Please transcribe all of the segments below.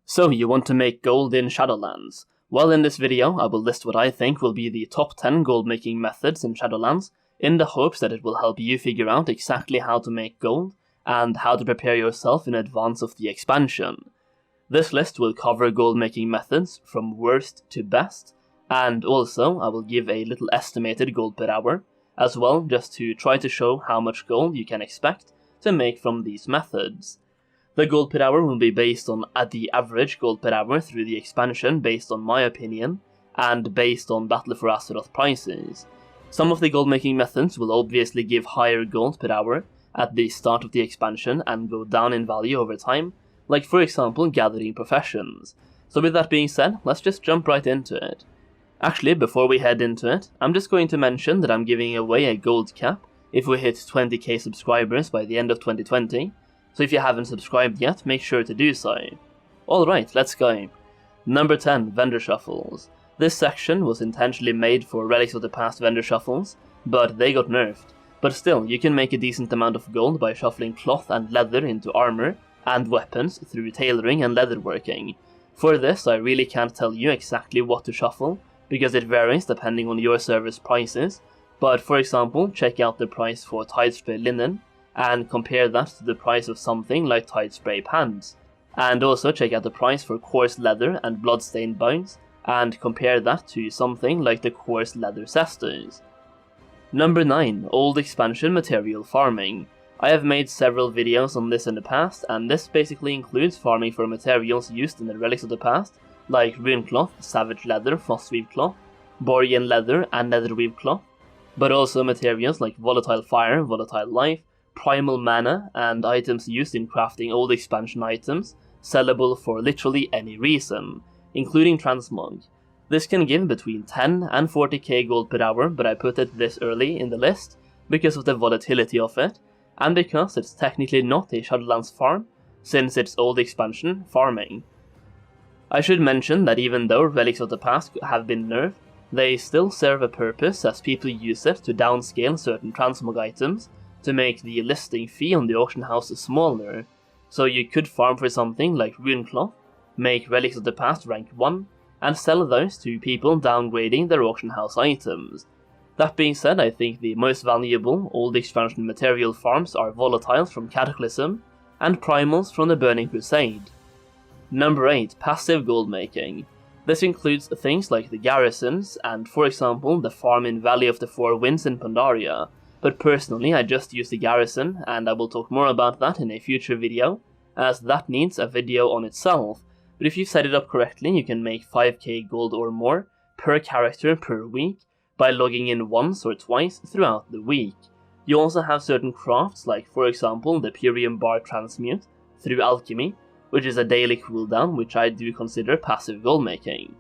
So you want to make gold in Shadowlands? Well, in this video I will list what I think will be the top 10 gold making methods in Shadowlands, in the hopes that it will help you figure out exactly how to make gold, and how to prepare yourself in advance of the expansion. This list will cover gold making methods from worst to best, and also I will give a little estimated gold per hour, as well, just to try to show how much gold you can expect to make from these methods. The gold per hour will be based on the average gold per hour through the expansion based on my opinion, and based on Battle for Azeroth prices. Some of the gold making methods will obviously give higher gold per hour at the start of the expansion and go down in value over time, like for example gathering professions. So with that being said, let's just jump right into it. Actually, before we head into it, I'm just going to mention that I'm giving away a gold cap if we hit 20k subscribers by the end of 2020. So if you haven't subscribed yet, make sure to do so. Alright, let's go. Number 10, vendor shuffles. This section was intentionally made for Relics of the Past vendor shuffles, but they got nerfed. But still, you can make a decent amount of gold by shuffling cloth and leather into armor and weapons through tailoring and leatherworking. For this, I really can't tell you exactly what to shuffle, because it varies depending on your server's prices, but for example, check out the price for tide spray linen, and compare that to the price of something like tide spray pants. And also check out the price for coarse leather and bloodstained bones, and compare that to something like the coarse leather cestus. Number 9. Old expansion material farming. I have made several videos on this in the past, and this basically includes farming for materials used in the Relics of the Past, like rune cloth, savage leather, frostweave cloth, Borean leather and netherweave cloth, but also materials like volatile fire, volatile life, primal mana, and items used in crafting old expansion items, sellable for literally any reason, including transmog. This can give between 10 and 40k gold per hour, but I put it this early in the list because of the volatility of it, and because it's technically not a Shadowlands farm, since it's old expansion farming. I should mention that even though Relics of the Past have been nerfed, they still serve a purpose as people use it to downscale certain transmog items, to make the listing fee on the auction house smaller. So you could farm for something like rune cloth, make Relics of the Past rank 1, and sell those to people downgrading their auction house items. That being said, I think the most valuable old expansion material farms are volatiles from Cataclysm, and primals from the Burning Crusade. Number 8. Passive gold making. This includes things like the garrisons, and for example the farm in Valley of the Four Winds in Pandaria, but personally I just use the garrison, and I will talk more about that in a future video, as that needs a video on itself, but if you set it up correctly you can make 5k gold or more per character per week by logging in once or twice throughout the week. You also have certain crafts like for example the Purium Bar Transmute through Alchemy, which is a daily cooldown which I do consider passive gold making.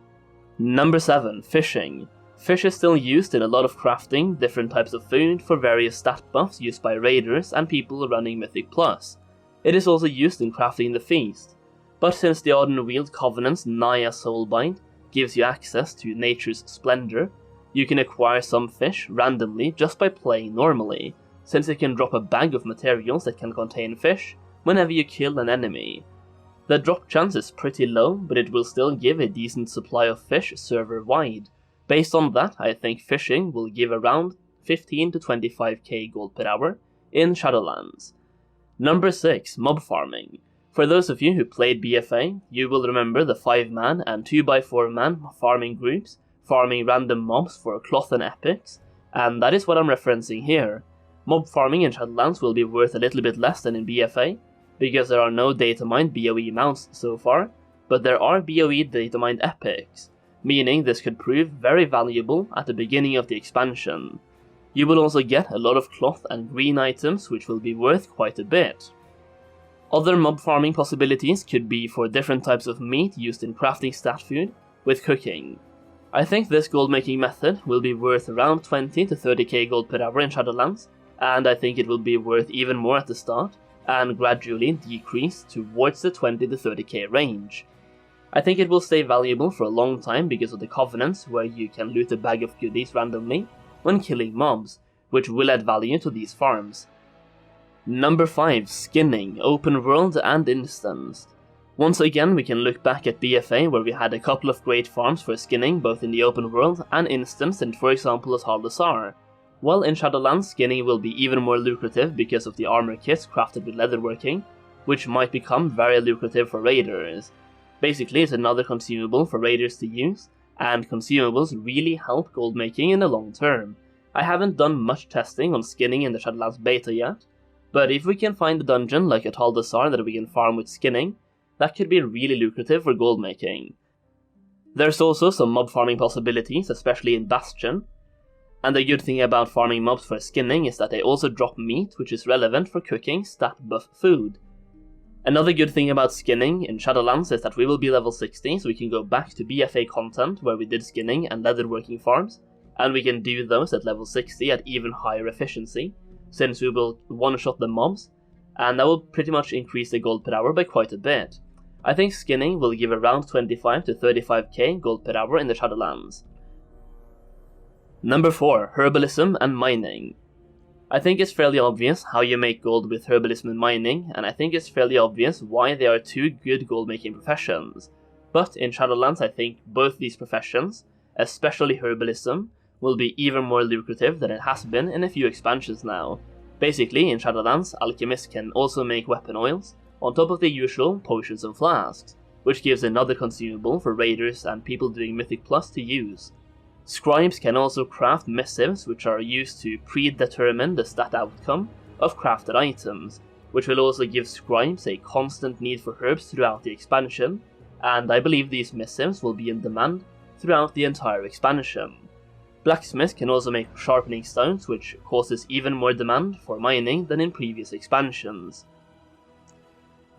Number 7. Fishing. Fish is still used in a lot of crafting different types of food for various stat buffs used by raiders and people running Mythic Plus. It is also used in crafting the feast, but since the Ardenweald Covenant's Naya Soulbind gives you access to nature's splendor, you can acquire some fish randomly just by playing normally, since it can drop a bag of materials that can contain fish whenever you kill an enemy. The drop chance is pretty low, but it will still give a decent supply of fish server-wide. Based on that, I think fishing will give around 15 to 25k gold per hour in Shadowlands. Number 6. Mob farming. For those of you who played BFA, you will remember the 5-man and 2x4-man farming groups, farming random mobs for cloth and epics, and that is what I'm referencing here. Mob farming in Shadowlands will be worth a little bit less than in BFA, because there are no data mined BOE mounts so far, but there are BOE data mined epics, meaning this could prove very valuable at the beginning of the expansion. You will also get a lot of cloth and green items which will be worth quite a bit. Other mob farming possibilities could be for different types of meat used in crafting stat food with cooking. I think this gold making method will be worth around 20 to 30k gold per hour in Shadowlands, and I think it will be worth even more at the start, and gradually decrease towards the 20 to 30k range. I think it will stay valuable for a long time because of the covenants where you can loot a bag of goodies randomly when killing mobs, which will add value to these farms. Number 5. Skinning, open world and instance. Once again, we can look back at BFA, where we had a couple of great farms for skinning both in the open world and instanced in, for example, as Herbalism. While in Shadowlands, skinning will be even more lucrative because of the armor kits crafted with leatherworking, which might become very lucrative for raiders. Basically, it's another consumable for raiders to use, and consumables really help gold making in the long term. I haven't done much testing on skinning in the Shadowlands beta yet, but if we can find a dungeon like at Herbalism that we can farm with skinning, that could be really lucrative for gold making. There's also some mob farming possibilities, especially in Bastion, and the good thing about farming mobs for skinning is that they also drop meat, which is relevant for cooking stat buff food. Another good thing about skinning in Shadowlands is that we will be level 60, so we can go back to BFA content where we did skinning and leatherworking farms, and we can do those at level 60 at even higher efficiency, since we will one-shot the mobs, and that will pretty much increase the gold per hour by quite a bit. I think skinning will give around 25 to 35k gold per hour in the Shadowlands. Number 4. Herbalism and Mining. I think it's fairly obvious how you make gold with herbalism and mining, and I think it's fairly obvious why they are two good gold making professions. But in Shadowlands I think both these professions, especially herbalism, will be even more lucrative than it has been in a few expansions now. Basically, in Shadowlands, alchemists can also make weapon oils, on top of the usual potions and flasks, which gives another consumable for raiders and people doing Mythic Plus to use. Scribes can also craft missives, which are used to predetermine the stat outcome of crafted items, which will also give scribes a constant need for herbs throughout the expansion, and I believe these missives will be in demand throughout the entire expansion. Blacksmiths can also make sharpening stones, which causes even more demand for mining than in previous expansions.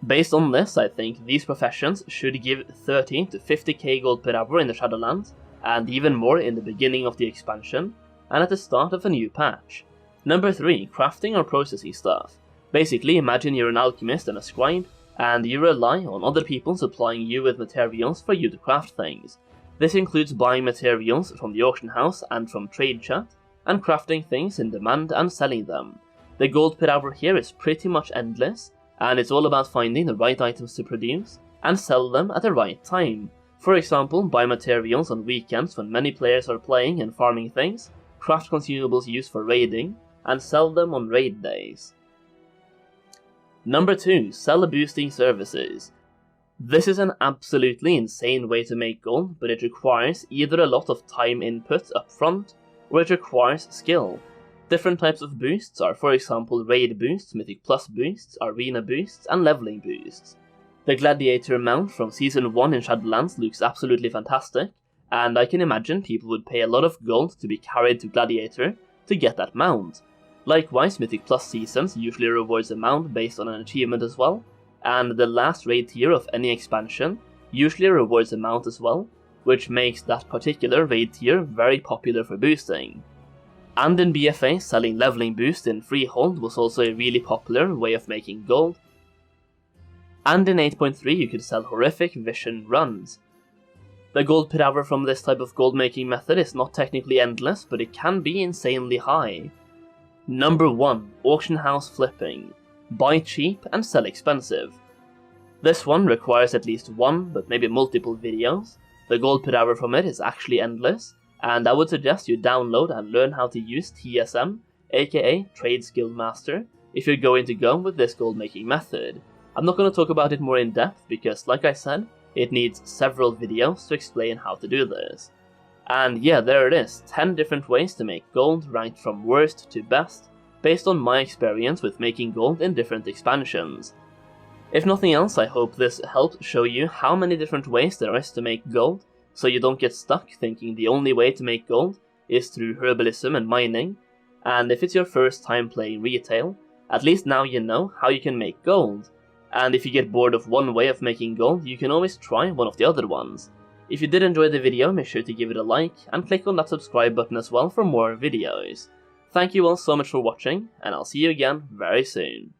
Based on this, I think these professions should give 30 to 50k gold per hour in the Shadowlands, and even more in the beginning of the expansion, and at the start of a new patch. Number 3. Crafting or processing stuff. Basically, imagine you're an alchemist and a scribe, and you rely on other people supplying you with materials for you to craft things. This includes buying materials from the auction house and from trade chat, and crafting things in demand and selling them. The gold per hour here is pretty much endless, and it's all about finding the right items to produce, and sell them at the right time. For example, buy materials on weekends when many players are playing and farming things, craft consumables used for raiding, and sell them on raid days. Number 2. Sell boosting services. This is an absolutely insane way to make gold, but it requires either a lot of time input up front, or it requires skill. Different types of boosts are, for example, raid boosts, Mythic Plus boosts, arena boosts, and leveling boosts. The Gladiator mount from Season 1 in Shadowlands looks absolutely fantastic, and I can imagine people would pay a lot of gold to be carried to Gladiator to get that mount. Likewise, Mythic Plus seasons usually rewards a mount based on an achievement as well, and the last raid tier of any expansion usually rewards a mount as well, which makes that particular raid tier very popular for boosting. And in BFA, selling leveling boost in Freehold was also a really popular way of making gold. And in 8.3 you could sell horrific vision runs. The gold per hour from this type of gold making method is not technically endless, but it can be insanely high. Number 1. Auction house flipping. Buy cheap and sell expensive. This one requires at least one, but maybe multiple videos. The gold per hour from it is actually endless, and I would suggest you download and learn how to use TSM, aka Trade Skill Master, if you're going to go with this gold making method. I'm not going to talk about it more in depth because, like I said, it needs several videos to explain how to do this. And yeah, there it is, 10 different ways to make gold ranked from worst to best, based on my experience with making gold in different expansions. If nothing else, I hope this helped show you how many different ways there is to make gold, so you don't get stuck thinking the only way to make gold is through herbalism and mining, and if it's your first time playing retail, at least now you know how you can make gold. And if you get bored of one way of making gold, you can always try one of the other ones. If you did enjoy the video, make sure to give it a like, and click on that subscribe button as well for more videos. Thank you all so much for watching, and I'll see you again very soon.